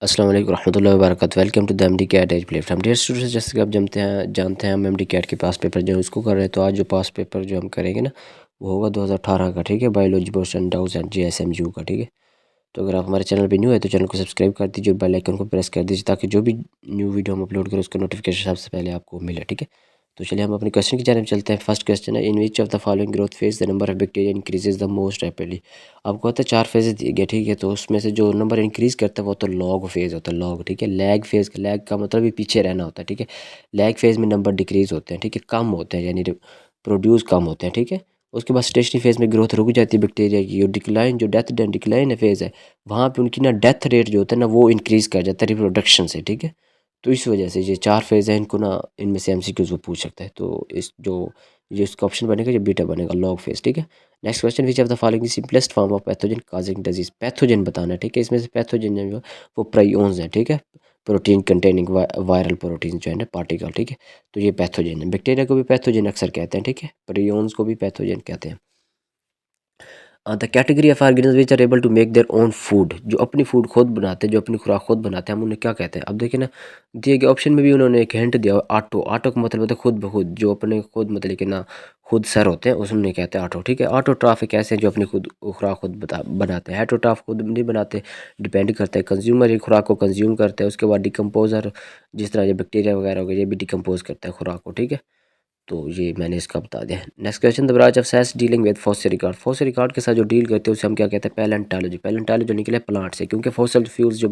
अस्सलाम वालेकुम रहमतुल्लाहि व बरकातहू। Welcome to the MD CAT edge platform. Dear students, जैसे कि आप जानते हैं हम एमडी कैट के पास पेपर जो उसको कर रहे हैं। तो आज जो पास पेपर जो हम करेंगे ना, वो होगा 2018 का, ठीक है, बायोलॉजी पोर्शन डाउट्स एंड जीएसएमयू का, ठीक है। तो अगर आप हमारे चैनल पे न्यू है तो चैनल को सब्सक्राइब कर दीजिए और बेल आइकन को प्रेस कर दीजिए ताकि जो भी न्यू वीडियो हम अपलोड करें उसका नोटिफिकेशन सबसे पहले आपको मिले, ठीक है। तो चलिए हम अपने क्वेश्चन की जानब चलते हैं। फर्स्ट क्वेश्चन है, in which of the following growth phase the number of bacteria increases the most rapidly. आपको पता है 4 फेज दिए गए, ठीक है। तो उसमें से जो नंबर इंक्रीज करता है वो तो लॉग फेज होता है, लॉग, ठीक है। लैग फेज, लैग का मतलब भी पीछे रहना होता है, ठीक है। लैग फेज में नंबर डिक्रीज होते हैं, ठीक है, कम होते हैं, यानी प्रोड्यूस कम होते हैं, ठीक है। उसके बाद स्टेशनरी फेज में ग्रोथ रुक जाती है बैक्टीरिया की। और डिक्लाइन, जो डेथ डिक्लाइन फेज है, वहाँ पे उनकी ना डेथ रेट जो होता है ना वो इंक्रीज़ कर जाता है रिप्रोडक्शन से, ठीक है। तो इस वजह से ये 4 फेज़ हैं, इनको ना इनमें से एमसीक्यूज़ वो पूछ सकता है। तो इस जो ये इसका ऑप्शन बनेगा, ये बीटा बनेगा, लॉग फेज़, ठीक है। Next question, which of the following simplest form of pathogen causing disease. Pathogen बताना है, ठीक है। इसमें से पैथोजन जो वो प्राइओन्स हैं, ठीक है, प्रोटीन कंटेनिंग वायरल प्रोटीन जो है ना, पार्टिकल, ठीक है। तो ये पैथोजन है। बैक्टीरिया को भी पैथोजन अक्सर कहते हैं, ठीक है। प्राइओन्स को भी पैथोजन कहते हैं। The category of organism which are able to make their own food, जो अपनी फूड खुद बनाते हैं, जो अपनी खुराक खुद बनाते हैं, हम उन्हें क्या कहते हैं। अब देखिए ना, दिए गए ऑप्शन में भी उन्होंने एक हिंट दिया, आटो। आटो का मतलब होता है खुद ब खुद, जो अपने खुद मतलब कि ना खुद सर होते हैं, उसमें कहते हैं आटो, ठीक है। ऑटोट्रॉफ एक ऐसे हैं जो अपनी खुद खुराक खुद बनाते हैं। हेटरोट्रॉफ खुद नहीं बनाते, डिपेंड करते हैं। कंज्यूमर ये खुराक को कंज्यूम करते हैं। उसके बाद डिकम्पोजर, जिस तरह ये बैक्टीरिया वगैरह हो गए, ये भी डिकम्पोज करते हैं खुराक को, ठीक है। तो ये मैंने इसका बता दिया। Next question, the branch of science dealing with fossil record. Fossil record के साथ जो डील करते हैं उसे हम क्या कहते हैं, पैलेंटोलॉजी। पैलेंटोलॉजी जो निकले प्लांट से, क्योंकि फॉसिल फ्यूल्स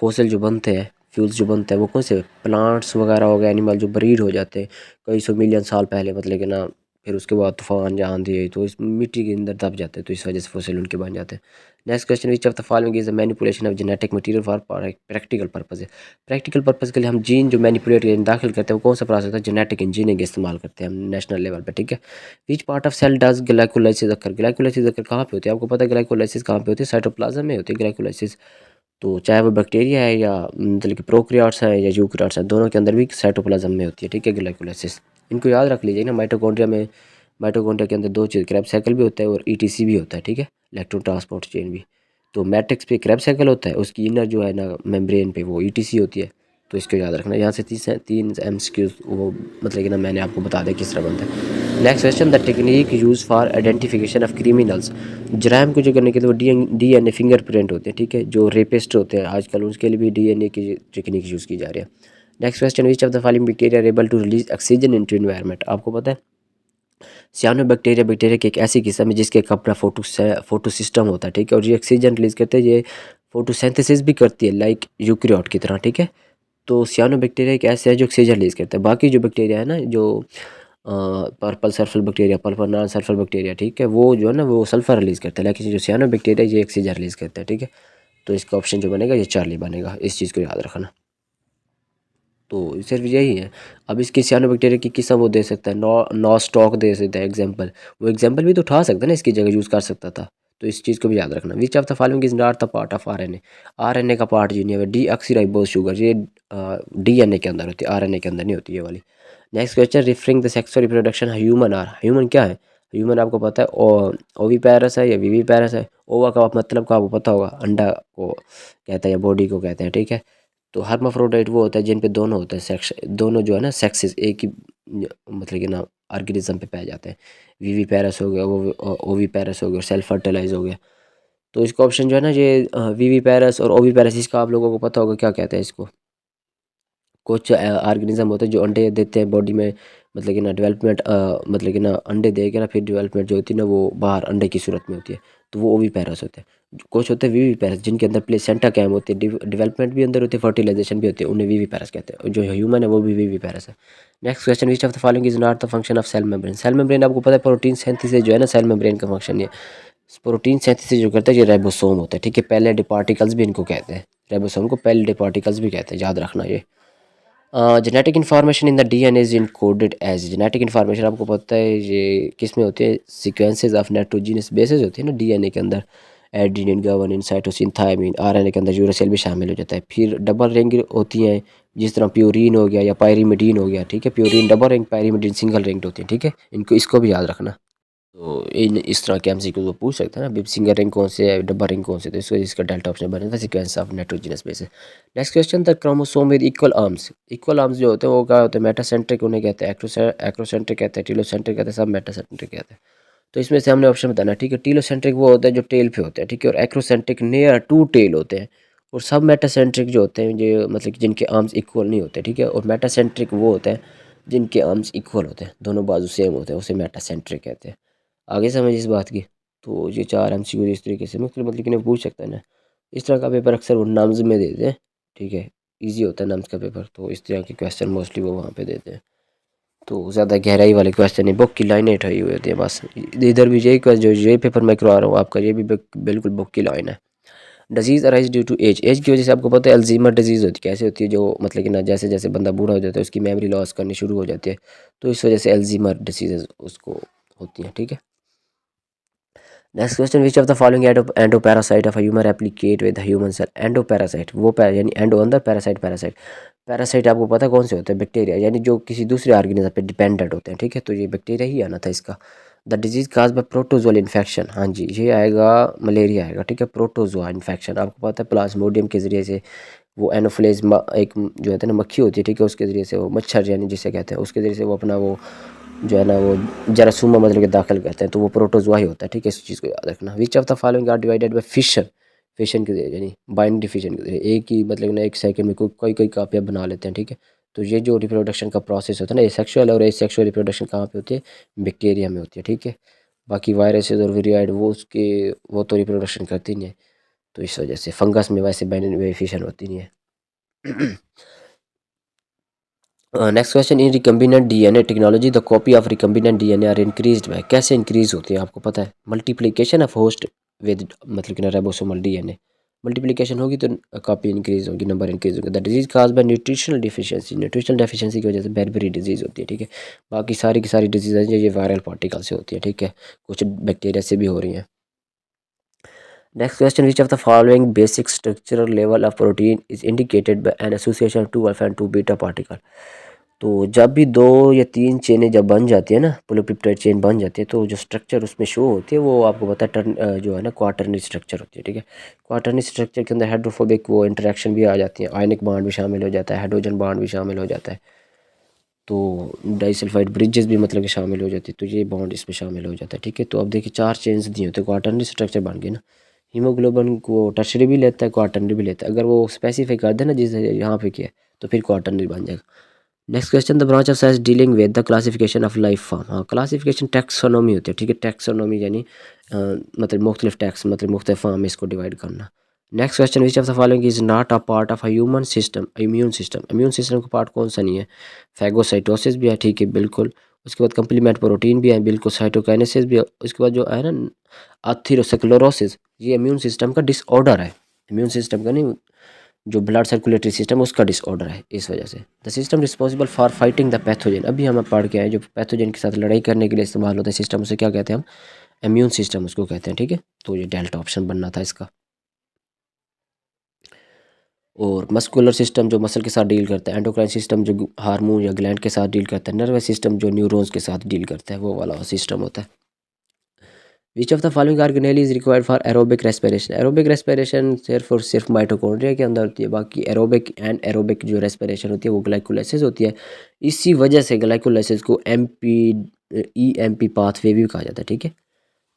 फॉसिल जो बनते हैं, फ्यूल्स जो बनते हैं वो कौन से, प्लांट्स वगैरह हो गए, एनिमल जो ब्रीड हो जाते हैं कई सौ मिलियन साल पहले, मतलब कि ना, फिर उसके बाद तूफान या आंधी आई तो इस मिट्टी के अंदर दब जाते हैं, तो इस वजह से फॉसिल उनके बन जाते हैं। Next question, which of the following is the manipulation of genetic material for practical purpose. Practical purpose के लिए हम जीन जो मैनिपुलेट दाखिल करते हैं वो कौन सा प्रोसेस होता है, जेनेटिक इंजीनियरिंग इस्तेमाल करते हैं हम नेशनल लेवल पे, ठीक है। Which part of cell does glycolysis occur. Glycolysis occur कहाँ पे होती है, आपको पता है ग्लाइकोलाइसिस कहाँ पे होती है, साइटोप्लाज्म में होती है ग्लाइकोलाइसिस। तो चाहे वो बैक्टीरिया है या मतलब कि प्रोकैरियोट्स है या यूकेरियोट्स है, दोनों के अंदर भी साइटोप्लाज्म में होती है, ठीक है, ग्लाइकोलाइसिस। इनको याद रख लीजिए ना, माइटोकॉन्ड्रिया में, माइटोकॉन्ड्रिया के अंदर दो चीज़, क्रैब साइकिल भी होता है और ईटीसी भी होता है, ठीक है, इलेक्ट्रॉन ट्रांसपोर्ट चेन भी। तो मैट्रिक्स पे क्रैब साइकिल होता है, उसकी इनर जो है ना मेम्ब्रेन पे वो ईटीसी होती है। तो इसको याद रखना। यहाँ से तीन एमसीक्यूज वो मतलब कि ना मैंने आपको बता दिया किस तरह बनता है। Next question, the technique use for identification of criminals. जराइम को जो करने के लिए वो डीएनए फिंगरप्रिंट होते हैं, ठीक है। जो रेपिस्ट होते हैं आजकल उसके लिए भी डीएनए की टेक्निक यूज़ की जा रही है। Next question, which of the following bacteria are able to release oxygen into environment. आपको पता है सियानोबैक्टीरिया बैक्टीरिया की एक ऐसी किस्म है जिसके एक अपना फोटो सिस्टम होता है, ठीक है। और ये ऑक्सीजन रिलीज करते हैं, ये फोटोसिंथेसिस भी करती है लाइक यूकेरियोट की तरह, ठीक है। तो सियानोबैक्टीरिया एक ऐसे है जो ऑक्सीजन रिलीज करता है। बाकी जो बैक्टीरिया है ना, जो purple sulphur bacteria, purple non sulphur bacteria, ठीक है, वो जो है ना वो सल्फर रिलीज करता है, लेकिन जो सियानोबैक्टीरिया ये ऑक्सीजन रिलीज करता है, ठीक है। तो इसका ऑप्शन जो बनेगा ये चार्ली बनेगा, इस चीज़ को याद रखना। तो सिर्फ यही है। अब इसकी सियानोबैक्टीरिया की किस्म वो दे सकता है, नॉस्टॉक दे सकता है एग्जांपल। वो एग्जांपल भी तो उठा सकता है ना, इसकी जगह यूज़ कर सकता था। तो इस चीज़ को भी याद रखना। Which of the following is not the part of RNA. RNA का पार्ट जी नहीं है, डीऑक्सीराइबोज शुगर, ये डीएनए के अंदर होती है, आरएनए के अंदर नहीं होती ये वाली। Next question, referring the sexual reproduction human are. Human क्या है, ह्यूमन आपको पता है ओवी पैरस है या वीवी पैरस है। ओवा का मतलब का आपको पता होगा, अंडा को कहते हैं या बॉडी को कहते हैं, ठीक है। तो हर्माफ्रोडाइट वो होता है जिन पे दोनों होते हैं सेक्स, दोनों जो है ना सेक्सेस एक ही मतलब कि ना ऑर्गेनिज्म पे पाए जाते हैं। वीवी पैरस हो गया, वो ओवी पैरस हो गया, सेल्फ फर्टिलाइज हो गया। तो इसका ऑप्शन जो है ना ये वीवी पैरस और ओवी पैरस, इसका आप लोगों को पता होगा क्या कहते हैं इसको। कुछ ऑर्गेनिज्म होते हैं जो अंडे देते हैं बॉडी में, मतलब कि ना डेवलपमेंट मतलब कि ना अंडे दे के ना फिर डेवलपमेंट जो होती है ना वो बाहर अंडे की सूरत में होती है। तो वो ओवी पैरस होते हैं। कुछ होते हैं वीवी पैरस जिनके अंदर प्लेसेंटा कैम होती है, डेवलपमेंट भी अंदर होती है, फर्टिलाइजेशन भी होती है, उन्हें वीवी पैरस कहते हैं। और जो ह्यूमन है वो भी वीवी पैरस है। Next question, which of the following is not the function of cell membrane. Cell membrane आपको पता है प्रोटीन सिंथेसिस जो है ना, सेल मेम्ब्रेन का फंक्शन ये प्रोटीन सिंथेसिस जो करता है ये राइबोसोम होता है, ठीक है। पहले डे पार्टिकल्स भी इनको कहते हैं, राइबोसोम को पहले डे पार्टिकल्स भी कहते हैं, याद रखना ये। Genetic information in the DNA is encoded as. Genetic information आपको पता है ये किस में होती है, सीक्वेंसेस ऑफ नाइट्रोजीनस बेसेस होती है ना डीएनए के अंदर, adenine, guanine, cytosine, thymine. RNA के अंदर यूरेसिल भी शामिल हो जाता है। फिर डबल रिंग होती हैं, जिस तरह प्योरीन हो गया या पायरीमिडीन हो गया, ठीक है। प्योरीन double ring, pyrimidine single ring होती है, ठीक है। इनको इसको भी याद रखना। तो इन इस तरह के एमसीक्यू वो पूछ सकते हैं ना, अभी सिंगल रिंग कौन से है, डब्बा रिंग कौन से, तो इसको इसका डेल्टा ऑप्शन बने था sequence of nitrogenous bases. Next question, the chromosome with equal arms जो होते हैं वो क्या होते हैं, मेटासेंट्रिक उन्हें कहते हैं, एक्रोसेंट्रिक कहते हैं, टीलोसेंट्रिक कहते हैं, सब मेटासेंट्रिक कहते हैं। तो इसमें से हमने ऑप्शन बताना, ठीक है। टीलोसेंट्रिक वो होता है जो टेल पे होता है, ठीक है, और एक्रोसेंट्रिक नियर टू टेल होते हैं, और सब मेटासेंट्रिक जो होते हैं जो मतलब कि जिनके आर्म्स इक्वल नहीं होते, ठीक है, और मेटासेंट्रिक वो होते हैं जिनके आर्म्स इक्वल होते हैं, दोनों बाजू सेम होते हैं, उसे मेटासेंट्रिक कहते हैं। आगे समझ इस बात की। तो ये चार एमसीक्यू इस तरीके से मतलब कि पूछ सकता है ना। इस तरह का पेपर अक्सर वो नम्स में देते हैं, ठीक है, इजी होता है नम्स का पेपर, तो इस तरह के क्वेश्चन मोस्टली वो वहाँ पे देते हैं। तो ज़्यादा गहराई वाले क्वेश्चन नहीं, बुक की लाइनें उठाई हुई होती है बस। इधर भी यही जो ये पेपर मैं करवा रहा हूँ आपका, ये भी बिल्कुल बुक की लाइन है। Disease arise due to age की वजह से, आपको पता है अल्जीमर डिजीज़ होती है, कैसे होती है, जो मतलब कि ना जैसे जैसे बंदा बूढ़ा हो जाता है उसकी मेमोरी लॉस करनी शुरू हो जाती है, तो इस वजह से अल्जीमर डिजीज़ उसको होती है, ठीक है। Next question, which of the following endoparasite of human replicate with human cell. Endoparasite वो यानी एंडो अंदर, पैरासाइट पैरासाइट। पैरासाइट आपको पता है कौन से होते हैं, बैक्टीरिया, यानी जो किसी दूसरे ऑर्गेनिज्म पे डिपेंडेंट होते हैं, ठीक है, तो ये बैक्टीरिया ही आना था इसका। The disease cause by protozoal infection, हाँ जी ये आएगा, मलेरिया आएगा, ठीक है। प्रोटोजोआ इन्फेक्शन आपको पता है प्लाज्मोडियम के ज़रिए से, वो एनोफ्लेज एक जो होता है ना मक्खी होती है, ठीक है, उसके ज़रिए से वो मच्छर यानी जिसे कहते हैं उसके ज़रिए से वो अपना वो जो है ना वो जरासूमा मतलब कि दाखिल करते हैं, तो वो प्रोटोजोआ ही होता है, ठीक है, इस चीज़ को याद रखना। Which of the following are divided by fission, fission के जरिए यानी बाइंडिंग फिशन के जरिए, एक ही मतलब ना एक सेकंड में कोई कोई कापियाँ बना लेते हैं, ठीक है। तो ये जो रिप्रोडक्शन का प्रोसेस होता है ना, ये सेक्सुअल और एसेक्सुअल रिप्रोडक्शन कहाँ पे होती है, बैक्टीरिया में होती है, ठीक है। बाकी वायरसेस और विरियाइड वो तो रिप्रोडक्शन करती नहीं है, तो इस वजह से फंगस में वैसे बाइंडिंग फिशन होती नहीं है। Next question, in recombinant DNA technology the copy of recombinant DNA are increased by, कैसे इंक्रीज होती है आपको पता है, मल्टीप्लिकेशन ऑफ होस्ट विद मतलब कि राइबोसोमल डीएनए, मल्टीप्लिकेशन होगी तो कॉपी इंक्रीज होगी, नंबर इंक्रीज होगा। The disease cause by nutritional deficiency, nutritional deficiency की वजह से बेरबेरी डिजीज होती है, ठीक है। बाकी सारी की सारी डिजीज है ये वायरल पार्टिकल से होती है, ठीक है, कुछ बैक्टीरिया से भी हो रही हैं। Next question, which of the following basic structural level of protein is indicated by an association of 2 alpha and 2 beta particle. तो जब भी 2 या 3 चेनें जब बन जाती है ना, पोलिपेप्टाइड चेन बन जाती है, तो जो स्ट्रक्चर उसमें शो होती है वो आपको पता है जो है ना क्वाटरनरी स्ट्रक्चर होती है, ठीक है। क्वाटरनरी स्ट्रक्चर के अंदर हाइड्रोफोबिक वो इंटरेक्शन भी आ जाती है, आयनिक बॉन्ड भी शामिल हो जाता है, हाइड्रोजन बॉन्ड भी शामिल हो जाता है, तो डाइसल्फाइड ब्रिजेस भी मतलब कि शामिल हो जाती है, तो ये बॉन्ड इसमें शामिल हो जाता है, ठीक है। तो अब देखिए 4 चेन्स दिए होते हैं, क्वाटरनरी स्ट्रक्चर बन गए ना। हीमोग्लोबिन को टर्शरी भी लेता है, क्वाटरनरी भी लेता है, अगर वो स्पेसिफाई कर दे ना जिस यहाँ पे किया है, तो फिर क्वाटरनरी बन जाएगा। Next question, the branch of science dealing with the classification of life form, हाँ क्लासिफिकेशन टैक्सोनॉमी होती है, ठीक है, टैक्सोनॉमी यानी मतलब मुख्तलिफ टैक्स मतलब मुख्तलिफ फॉर्म में इसको डिवाइड करना। Next question, which of the following is not a part of a human system, immune system, immune system का पार्ट कौन सा नहीं है, फैगोसाइटोसिस भी है, ठीक है बिल्कुल, उसके बाद कंप्लीमेंट प्रोटीन भी है बिल्कुल, साइटोकाइनेसिस भी है, उसके बाद जो है ना अथेरोस्क्लेरोसिस, ये इम्यून सिस्टम का डिसऑर्डर है, इम्यून सिस्टम का नहीं, जो ब्लड सर्कुलेटरी सिस्टम उसका डिसऑर्डर है, इस वजह से। The system responsible for fighting the pathogen, अभी हम पढ़ के आए जो पैथोजन के साथ लड़ाई करने के लिए इस्तेमाल होता है सिस्टम, उसे क्या कहते हैं हम, इम्यून सिस्टम उसको कहते हैं, ठीक है। तो ये डेल्टा ऑप्शन बनना था इसका। और मस्कुलर सिस्टम जो मसल के साथ डील करता है, एंडोक्राइन सिस्टम जो हार्मोन या ग्लैंड के साथ डील करता है, नर्वस सिस्टम जो न्यूरॉन्स के साथ डील करता है, वो वाला सिस्टम होता है। विच of the following organelle is required for aerobic respiration, aerobic respiration सिर्फ और सिर्फ माइटोकॉन्ड्रिया के अंदर होती है, बाकी एरोबिक एंड एरोबिक जो रेस्पिरेशन होती है वो ग्लाइकोलाइसिस होती है, इसी वजह से ग्लाइकोलाइसिस को EMP पाथवे भी कहा जाता है, ठीक है।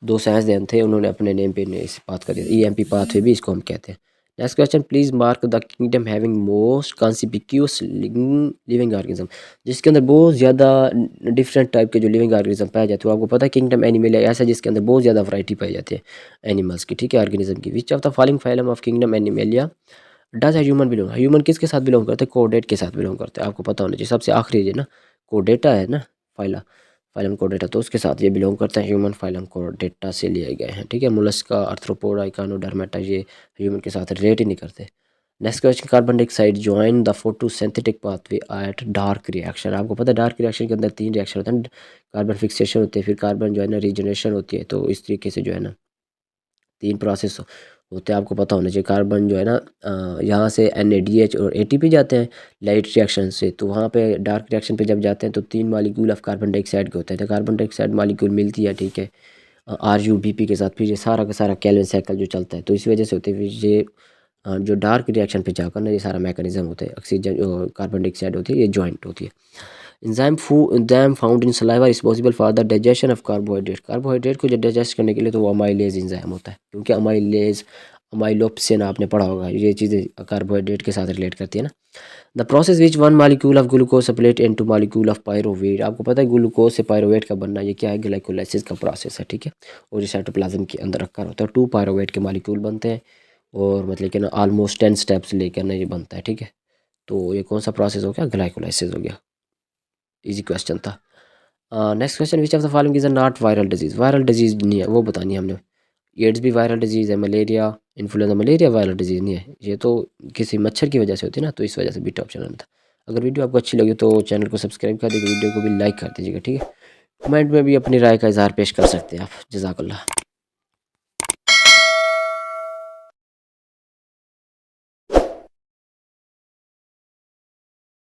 2 साइंसदान थे, उन्होंने अपने नेम पे इस बात कर दिया, EMP पाथवे भी इसको हम कहते हैं। Next question, please mark the kingdom having most conspicuous living organism, जिसके अंदर बहुत ज़्यादा डिफरेंट टाइप के जो लिविंग ऑर्गेनिज्म पाए जाते हैं, आपको पता है किंगडम एनिमल ऐसा जिसके अंदर बहुत ज़्यादा वैरायटी पाई जाती है एनिमल्स की, ठीक है, ऑर्गेनिज्म की। विच of the following phylum of kingdom Animalia does human belong, human किसके साथ बिलोंग करते हैं, कोडेट के साथ बिलोंग करते हैं, आपको पता होना चाहिए, सबसे आखिरी है ना कोडेटा है ना, फाइला फाइलम कोडेटा, तो उसके साथ ये बिलोंग करता है, ह्यूमन फाइलम कोडेटा से लिए गए हैं, ठीक है। मोलस्का, आर्थ्रोपोडा, इकानोडर्मेटा ये ह्यूमन के साथ रिलेट ही नहीं करते। Next question, carbon dioxide join the photosynthetic pathway at dark reaction, आपको पता है डार्क रिएक्शन के अंदर 3 रिएक्शन होते हैं, कार्बन फिक्सेशन होती है, फिर कार्बन जो है ना रीजनरेशन होती है, तो इस तरीके से जो है ना 3 प्रोसेस होते हैं, आपको पता होना चाहिए। कार्बन जो है ना यहाँ से NADH और ATP जाते हैं लाइट रिएक्शन से, तो वहाँ पे डार्क रिएक्शन पे जब जाते हैं तो 3 मॉलिक्यूल ऑफ कार्बन डाइऑक्साइड के होते हैं। तो कार्बन डाइऑक्साइड मॉलिक्यूल मिलती है, ठीक है, RuBp के साथ, फिर ये सारा का सारा केल्विन साइकिल जो चलता है, तो इसी वजह से होते हैं। फिर ये जो डार्क रिएक्शन पे जाकर ना ये सारा मैकेनिज्म होता है, ऑक्सीजन और कार्बन डाइऑक्साइड होती है, ये जॉइंट होती है। Enzyme found in saliva responsible for the digestion of carbohydrate. Carbohydrate को जो डाइजेस्ट करने के लिए तो वो अमाइलेज एंजाइम होता है, क्योंकि अमाइलेज अमाइलोप्सिन आपने पढ़ा होगा, ये चीज़ें कार्बोहाइड्रेट के साथ रिलेट करती है ना। The process which one molecule of glucose separate into molecule of pyruvate. आपको पता है ग्लूकोज से पायरोवेट का बनना, ये क्या है, ग्लाइकोलाइसिस का प्रोसेस है, ठीक है। और ये साइटोप्लाज्म के अंदर रखा होता है, 2 पायरोवेट के मालिक्यूल बनते हैं, और मतलब कि ना ऑलमोस्ट 10 स्टेप्स लेकर ना ये बनता है, ठीक है। तो ये कौन सा प्रोसेस हो गया, ग्लाइकोलाइसिस हो गया। इजी क्वेश्चन था। Next question, which of the following is a not viral disease. Viral disease नहीं है, वो बतानी है हमने। एड्स भी वायरल डिजीज़ है, malaria influenza, malaria viral disease नहीं है, ये तो किसी मच्छर की वजह से होती है ना, तो इस वजह से बीटा ऑप्शन आना था। अगर वीडियो आपको अच्छी लगी तो चैनल को सब्सक्राइब कर दीजिए, वीडियो को भी लाइक कर दीजिएगा, ठीक है। कमेंट में भी अपनी राय का इजहार पेश कर सकते हैं आप। जज़ाकल्लाह।